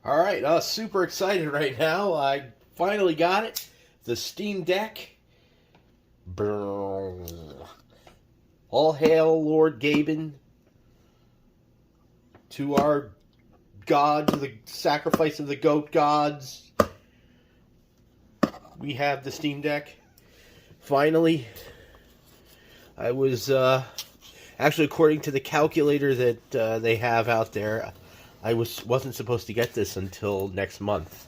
All right, super excited right now. I finally got it. The Steam Deck. Brrr. All hail Lord Gaben. To our god, to the sacrifice of the goat gods. We have the Steam Deck. Finally. I was, actually, according to the calculator that they have out there, I wasn't supposed to get this until next month.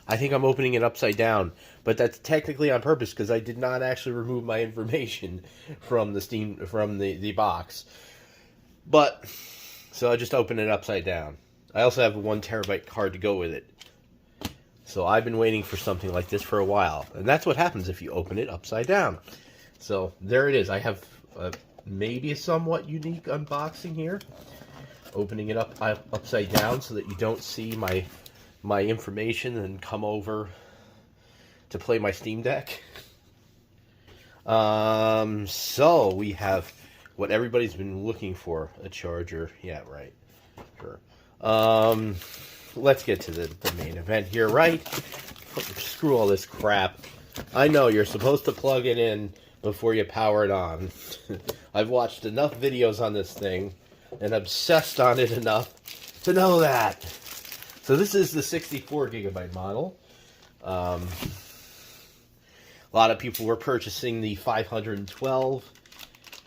I think I'm opening it upside down, but that's technically on purpose because I did not actually remove my information from the box. But so I just opened it upside down. I also have a 1 terabyte card to go with it. So I've been waiting for something like this for a while, and that's what happens if you open it upside down. So there it is. I have maybe a somewhat unique unboxing here. Opening it upside down so that you don't see my information and come over to play my Steam Deck. So we have what everybody's been looking for, a charger. Yeah, right. Sure. Let's get to the main event here, right? Screw all this crap. I know you're supposed to plug it in before you power it on. I've watched enough videos on this thing and obsessed on it enough to know that. So this is the 64 gigabyte model. A lot of people were purchasing the 512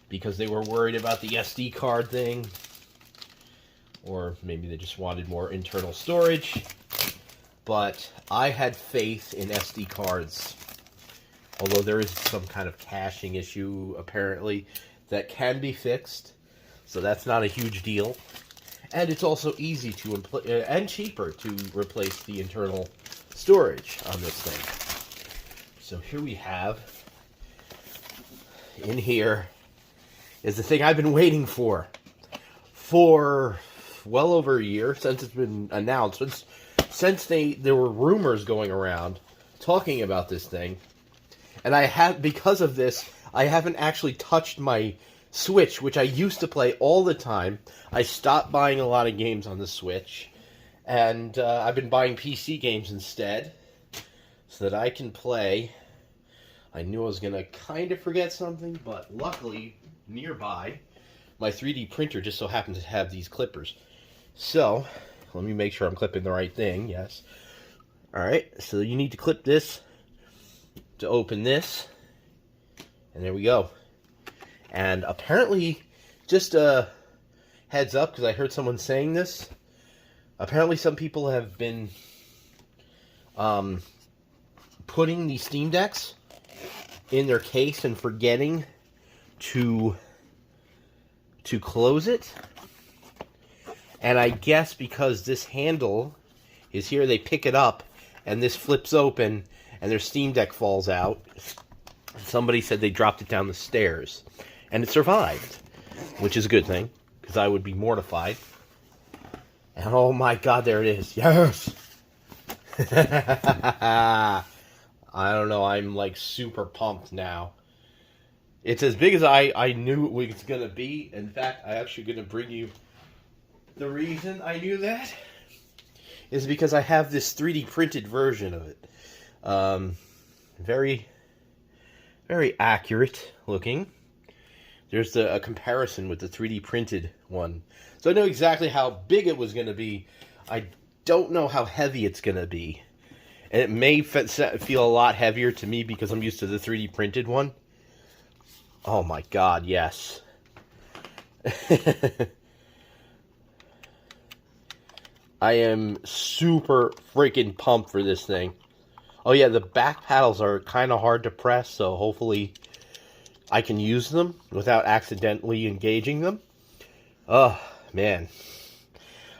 because they were worried about the SD card thing. Or maybe they just wanted more internal storage. But I had faith in SD cards. Although there is some kind of caching issue, apparently, that can be fixed. So that's not a huge deal. And it's also easy to and cheaper to replace the internal storage on this thing. So here we have, in here, is the thing I've been waiting for well over a year, since it's been announced. Since there were rumors going around talking about this thing. And because of this, I haven't actually touched my Switch, which I used to play all the time. I stopped buying a lot of games on the Switch, and I've been buying PC games instead, so that I can play. I knew I was going to kind of forget something, but luckily, nearby, my 3D printer just so happens to have these clippers. So, let me make sure I'm clipping the right thing, yes. Alright, so you need to clip this to open this, and there we go. And apparently, just a heads up, because I heard someone saying this, apparently some people have been putting the Steam Decks in their case and forgetting to close it. And I guess because this handle is here, they pick it up, and this flips open, and their Steam Deck falls out. Somebody said they dropped it down the stairs. And it survived, which is a good thing, because I would be mortified. And oh my god, there it is. Yes! I don't know, I'm like super pumped now. It's as big as I knew it was going to be. In fact, I'm actually going to bring you the reason I knew that is because I have this 3D printed version of it. Very, very accurate looking. There's a comparison with the 3D printed one. So I know exactly how big it was going to be. I don't know how heavy it's going to be. And it may feel a lot heavier to me because I'm used to the 3D printed one. Oh my god, yes. I am super freaking pumped for this thing. Oh yeah, the back paddles are kind of hard to press, so hopefully I can use them without accidentally engaging them. Oh, man.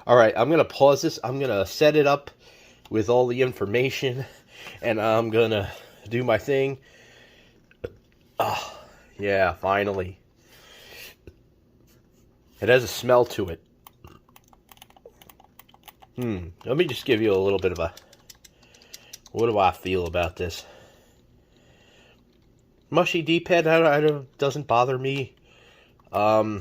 Alright, I'm going to pause this. I'm going to set it up with all the information, and I'm going to do my thing. Oh, yeah, finally. It has a smell to it. Let me just give you a little bit of a... What do I feel about this? Mushy D-pad, doesn't bother me. I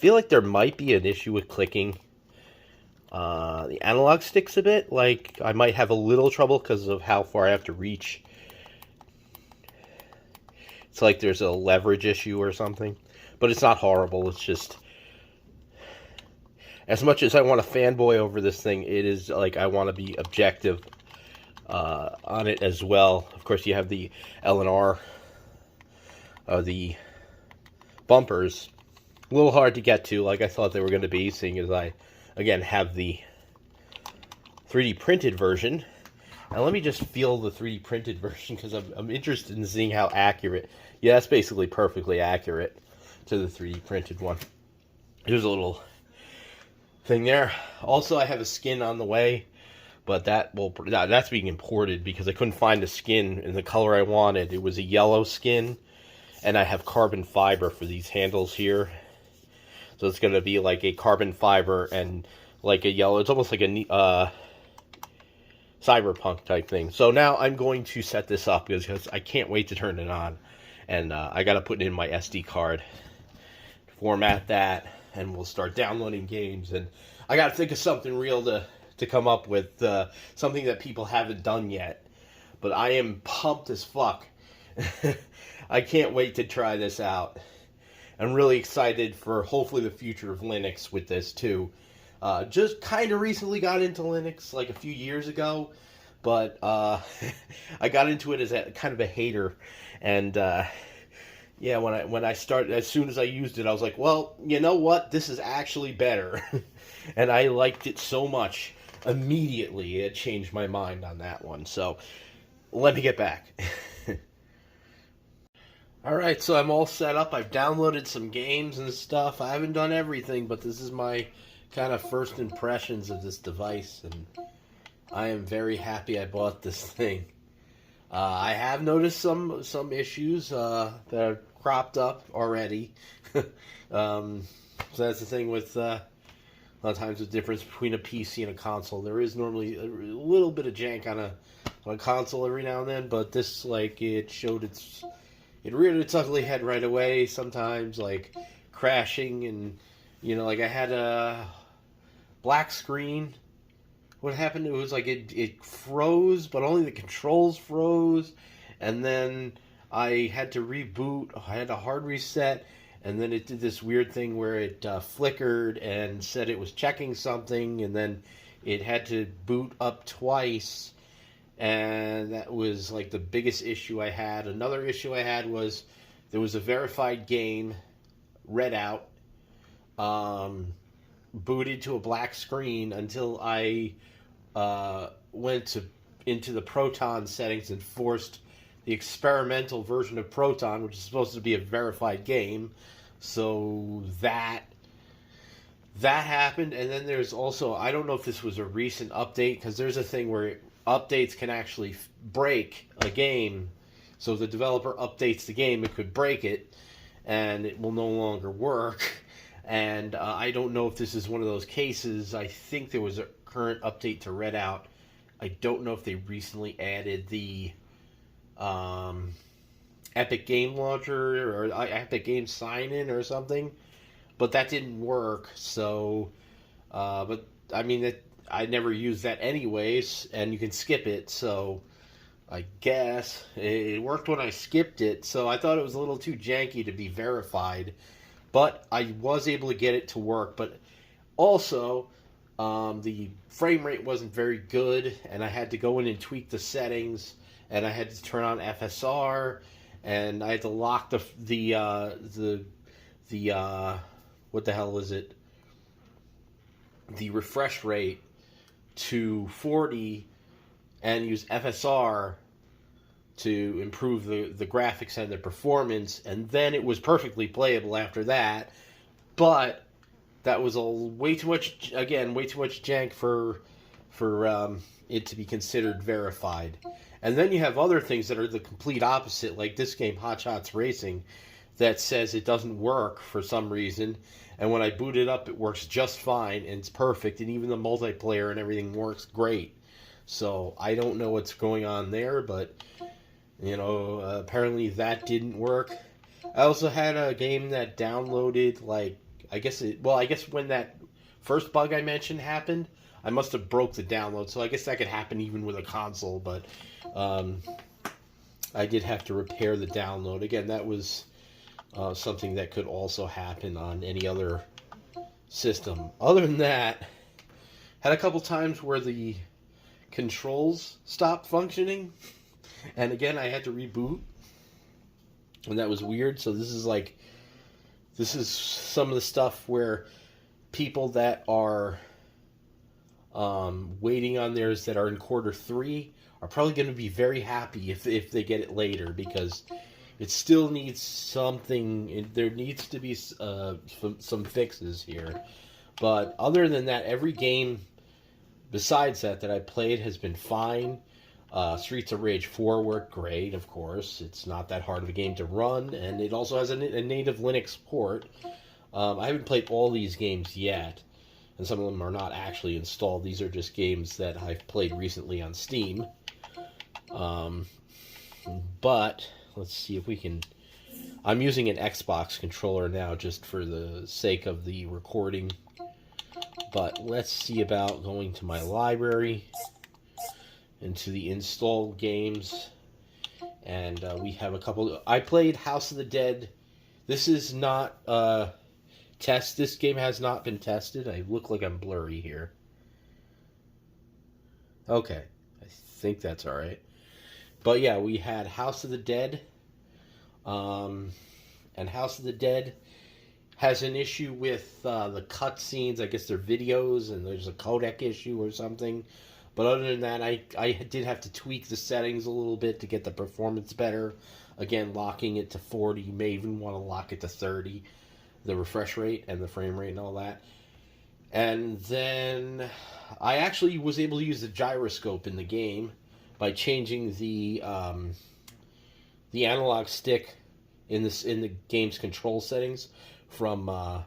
feel like there might be an issue with clicking the analog sticks a bit. Like, I might have a little trouble because of how far I have to reach. It's like there's a leverage issue or something. But it's not horrible. It's just, as much as I want to fanboy over this thing, it is like I want to be objective on it as well. Of course, you have the L&R, the bumpers. A little hard to get to, like I thought they were going to be, seeing as I, again, have the 3D printed version. Now let me just feel the 3D printed version, because I'm interested in seeing how accurate. Yeah, that's basically perfectly accurate to the 3D printed one. There's a little thing there. Also, I have a skin on the way, but that's being imported because I couldn't find a skin in the color I wanted. It was a yellow skin, and I have carbon fiber for these handles here. So it's going to be like a carbon fiber and like a yellow. It's almost like a cyberpunk type thing. So now I'm going to set this up because I can't wait to turn it on. And I got to put it in my SD card, format that, and we'll start downloading games. And I got to think of something real to come up with, something that people haven't done yet. But I am pumped as fuck. I can't wait to try this out. I'm really excited for hopefully the future of Linux with this too. Just kind of recently got into Linux like a few years ago, but I got into it as kind of a hater, and yeah, when I started, as soon as I used it, I was like, well, you know what, this is actually better, and I liked it so much immediately. It changed my mind on that one. So let me get back. Alright, so I'm all set up. I've downloaded some games and stuff. I haven't done everything, but this is my kind of first impressions of this device, and I am very happy I bought this thing. I have noticed some issues that are cropped up already. So that's the thing with a lot of times the difference between a PC and a console. There is normally a little bit of jank on a console every now and then, but this, like, it reared its ugly head right away, sometimes, like, crashing, and, you know, like, I had a black screen. What happened, it was like, it froze, but only the controls froze, and then I had to reboot, I had a hard reset, and then it did this weird thing where it flickered and said it was checking something, and then it had to boot up twice. And that was like the biggest issue I had. Another issue I had was there was a verified game read out, booted to a black screen until I went into the Proton settings and forced the experimental version of Proton, which is supposed to be a verified game. So that happened. And then there's also, I don't know if this was a recent update, because there's a thing where updates can actually break a game. So if the developer updates the game, it could break it, and it will no longer work. And I don't know if this is one of those cases. I think there was a current update to Redout. I don't know if they recently added the Epic Game Launcher or Epic Game Sign-In or something, but that didn't work. So, but I mean, I never used that anyways, and you can skip it, so I guess it worked when I skipped it, so I thought it was a little too janky to be verified, but I was able to get it to work. But also, the frame rate wasn't very good, and I had to go in and tweak the settings, and I had to turn on FSR, and I had to lock the what the hell is it? The refresh rate to 40 and use FSR to improve the graphics and the performance, and then it was perfectly playable after that. But that was way too much jank for it to be considered verified. And then you have other things that are the complete opposite, like this game, Hot Shots Racing, that says it doesn't work for some reason. And when I boot it up, it works just fine, and it's perfect, and even the multiplayer and everything works great. So I don't know what's going on there, but, you know, apparently that didn't work. I also had a game that downloaded, like, I guess when that first bug I mentioned happened, I must have broke the download. So I guess that could happen even with a console. But I did have to repair the download. Again, that was something that could also happen on any other system. Other than that, had a couple times where the controls stopped functioning, and again I had to reboot, and that was weird. So this is some of the stuff where people that are waiting on theirs that are in quarter 3 are probably going to be very happy if they get it later, because it still needs something. There needs to be some fixes here. But other than that, every game besides that I played has been fine. Streets of Rage 4 worked great, of course. It's not that hard of a game to run, and it also has a native Linux port. I haven't played all these games yet, and some of them are not actually installed. These are just games that I've played recently on Steam. But let's see if we can... I'm using an Xbox controller now just for the sake of the recording. But let's see about going to my library, into the installed games. And we have a couple... I played House of the Dead. This is not... This game has not been tested. I look like I'm blurry here. Okay. I think that's alright. But yeah, we had House of the Dead. And House of the Dead has an issue with the cutscenes. I guess they're videos and there's a codec issue or something. But other than that, I did have to tweak the settings a little bit to get the performance better. Again, locking it to 40. You may even want to lock it to 30. The refresh rate and the frame rate and all that. And then I actually was able to use the gyroscope in the game by changing the analog stick in the game's control settings from...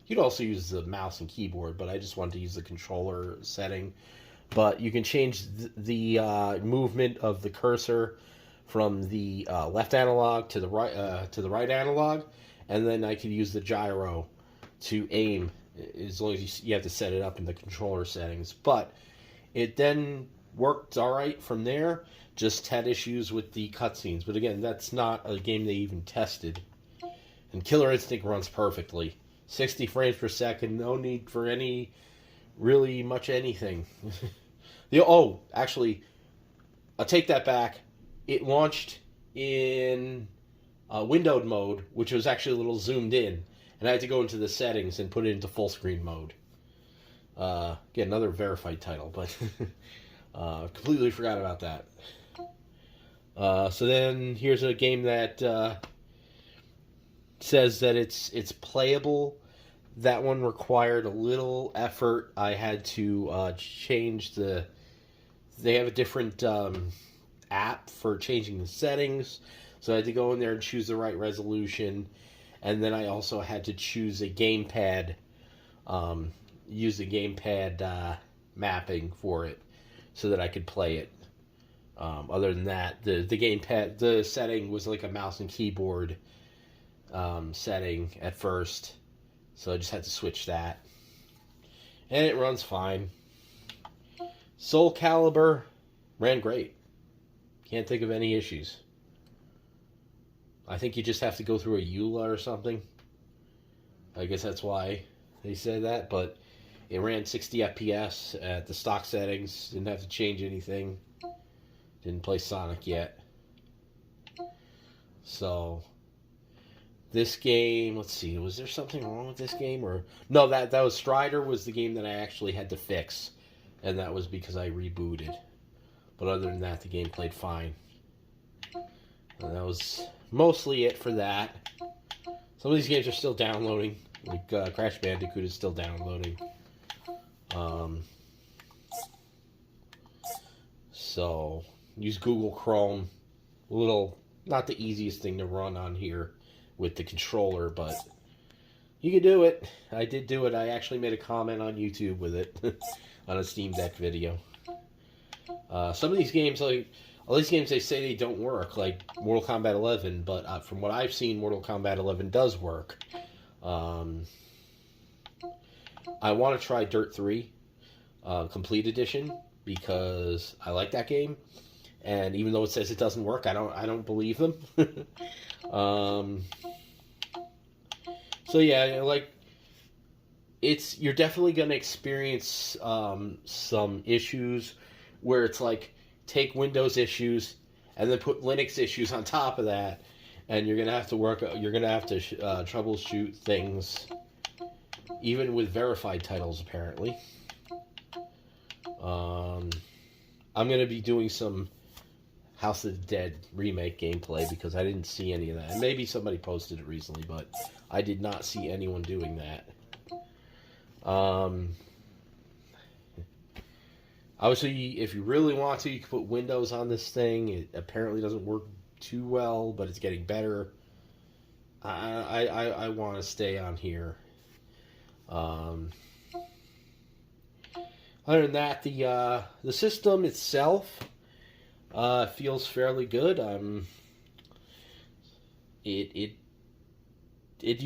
you'd also use the mouse and keyboard, but I just wanted to use the controller setting. But you can change the movement of the cursor from the left analog to the right analog, and then I could use the gyro to aim, as long as you have to set it up in the controller settings. But it then worked all right from there. Just had issues with the cutscenes. But again, that's not a game they even tested. And Killer Instinct runs perfectly. 60 frames per second, no need for any, really much anything. Actually, I'll take that back. It launched in windowed mode, which was actually a little zoomed in. And I had to go into the settings and put it into full screen mode. Again, another verified title, but completely forgot about that. So then here's a game that says that it's playable. That one required a little effort. I had to change they have a different app for changing the settings. So I had to go in there and choose the right resolution. And then I also had to choose a gamepad, use the gamepad mapping for it so that I could play it. Other than that, the gamepad, the setting was like a mouse and keyboard setting at first. So I just had to switch that. And it runs fine. Soul Calibur ran great. Can't think of any issues. I think you just have to go through a EULA or something. I guess that's why they said that. But it ran 60 FPS at the stock settings. Didn't have to change anything. Didn't play Sonic yet. So... this game, let's see, was there something wrong with this game? Or no, that was Strider was the game that I actually had to fix. And that was because I rebooted. But other than that, the game played fine. And that was mostly it for that. Some of these games are still downloading. Like Crash Bandicoot is still downloading. So, use Google Chrome. A little, not the easiest thing to run on here with the controller, but you can do it. I did do it. I actually made a comment on YouTube with it on a Steam Deck video. Some of these games, like all these games, they say they don't work, like Mortal Kombat 11. But from what I've seen, Mortal Kombat 11 does work. I want to try Dirt 3 Complete Edition because I like that game, and even though it says it doesn't work, I don't believe them. um, so yeah, like you're definitely going to experience some issues where it's like take Windows issues and then put Linux issues on top of that, and you're going to have to troubleshoot things even with verified titles apparently. I'm going to be doing some House of the Dead remake gameplay because I didn't see any of that. And maybe somebody posted it recently, but I did not see anyone doing that. Obviously, if you really want to, you can put Windows on this thing. It apparently doesn't work too well, but it's getting better. I want to stay on here. Other than that, the system itself feels fairly good. You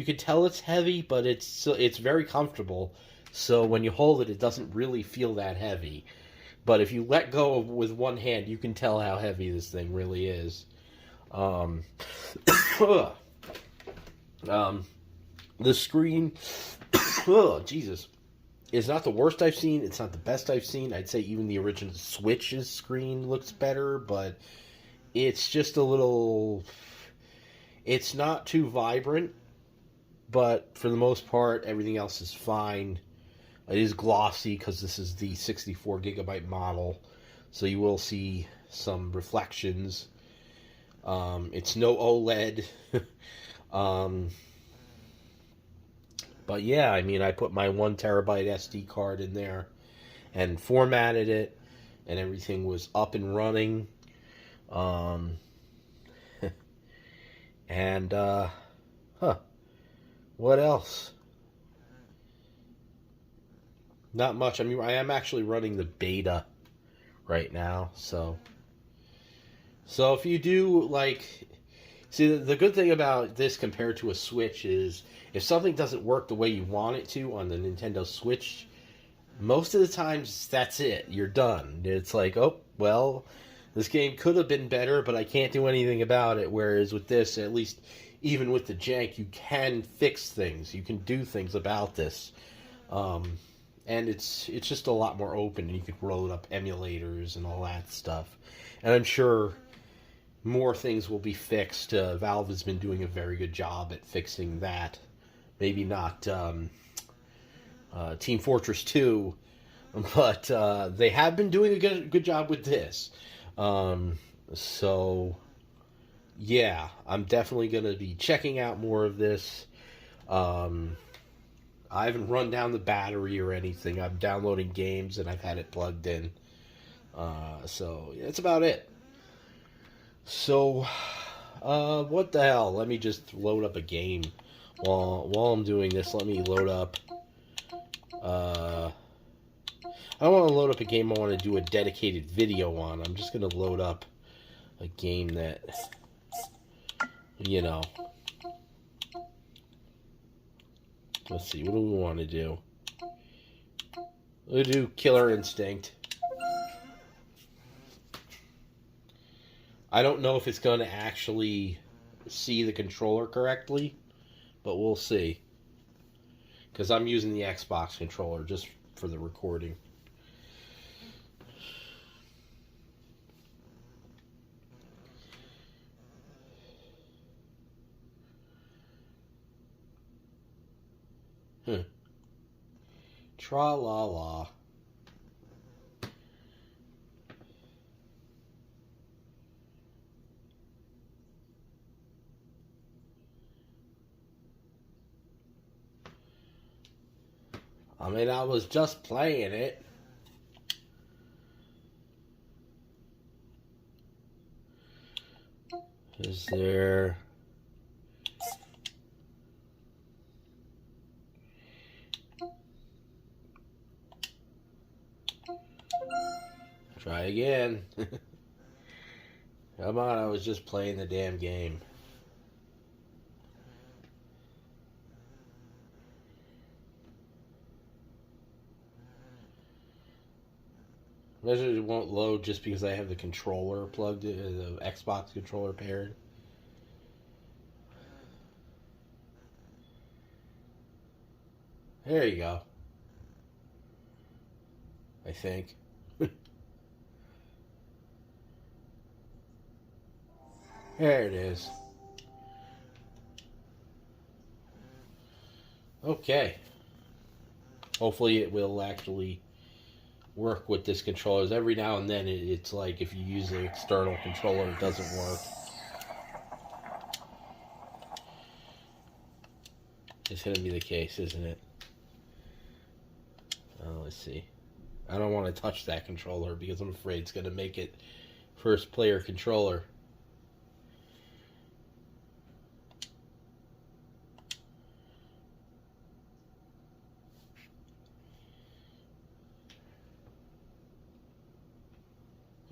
can tell it's heavy, but it's very comfortable. So when you hold it, it doesn't really feel that heavy. But if you let go with one hand, you can tell how heavy this thing really is. The screen, oh Jesus, is not the worst I've seen. It's not the best I've seen. I'd say even the original Switch's screen looks better, but it's just a little. It's not too vibrant, but for the most part, everything else is fine. It is glossy because this is the 64 gigabyte model, so you will see some reflections. It's no OLED. But yeah, I mean, I put my 1 terabyte SD card in there and formatted it, and everything was up and running. And, what else? Not much. I mean, I am actually running the beta right now, so if you do, like, see, the good thing about this compared to a Switch is if something doesn't work the way you want it to on the Nintendo Switch, most of the times that's it. You're done. It's like, oh, well, this game could have been better, but I can't do anything about it. Whereas with this, at least even with the jank, you can fix things. You can do things about this. And it's just a lot more open, and you could load up emulators and all that stuff. And I'm sure more things will be fixed. Valve has been doing a very good job at fixing that. Maybe not Team Fortress 2, but they have been doing a good job with this. So, yeah, I'm definitely going to be checking out more of this. I haven't run down the battery or anything. I'm downloading games and I've had it plugged in. So that's about it. So, what the hell? Let me just load up a game. While I'm doing this, let me load up. I don't want to load up a game I want to do a dedicated video on. I'm just going to load up a game that, you know. Let's see, what do we want to do? We'll do Killer Instinct. I don't know if it's going to actually see the controller correctly, but we'll see. Because I'm using the Xbox controller just for the recording. Tra-la-la. I mean, I was just playing it. Is there... Try again. Come on, I was just playing the damn game. Imagine it won't load just because I have the controller plugged in, the Xbox controller paired. There you go. I think. There it is. Okay. Hopefully it will actually work with this controller. Every now and then it's like if you use an external controller it doesn't work. It's going to be the case, isn't it? Let's see. I don't want to touch that controller because I'm afraid it's going to make it first player controller.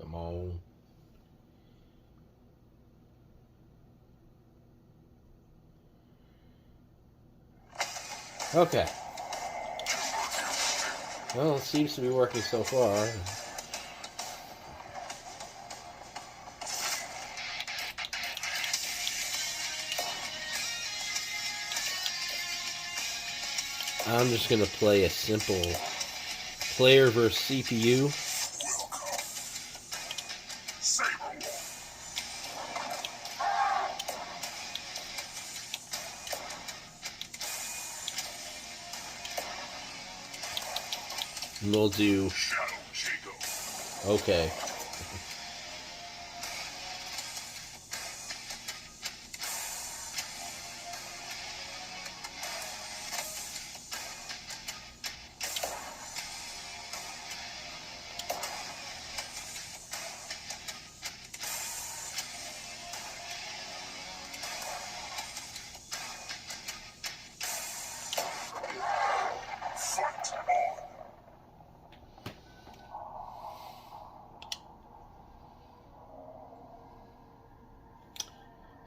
Come on. Okay. Well, it seems to be working so far. I'm just going to play a simple player versus CPU. And we'll do... Okay.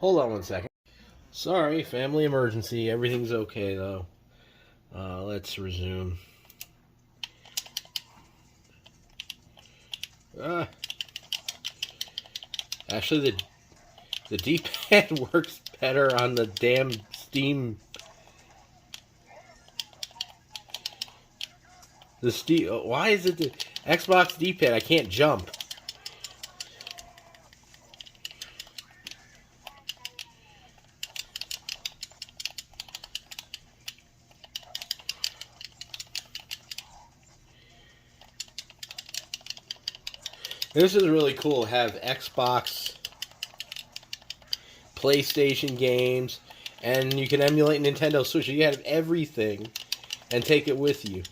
Hold on one second. Sorry, family emergency. Everything's okay, though. Let's resume. Actually, the D-pad works better on the damn Steam. The Steam. Why is it the Xbox D-pad? I can't jump. This is really cool. Have Xbox, PlayStation games, and you can emulate Nintendo Switch. You have everything and take it with you.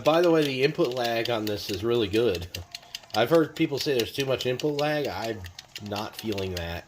By the way, the input lag on this is really good. I've heard people say there's too much input lag. I'm not feeling that.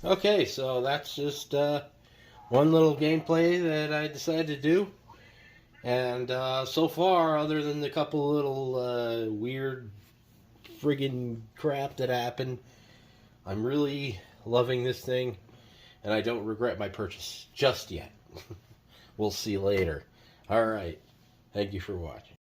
Okay, so that's just one little gameplay that I decided to do. And so far, other than the couple little weird friggin' crap that happened, I'm really loving this thing. And I don't regret my purchase just yet. We'll see later. Alright, thank you for watching.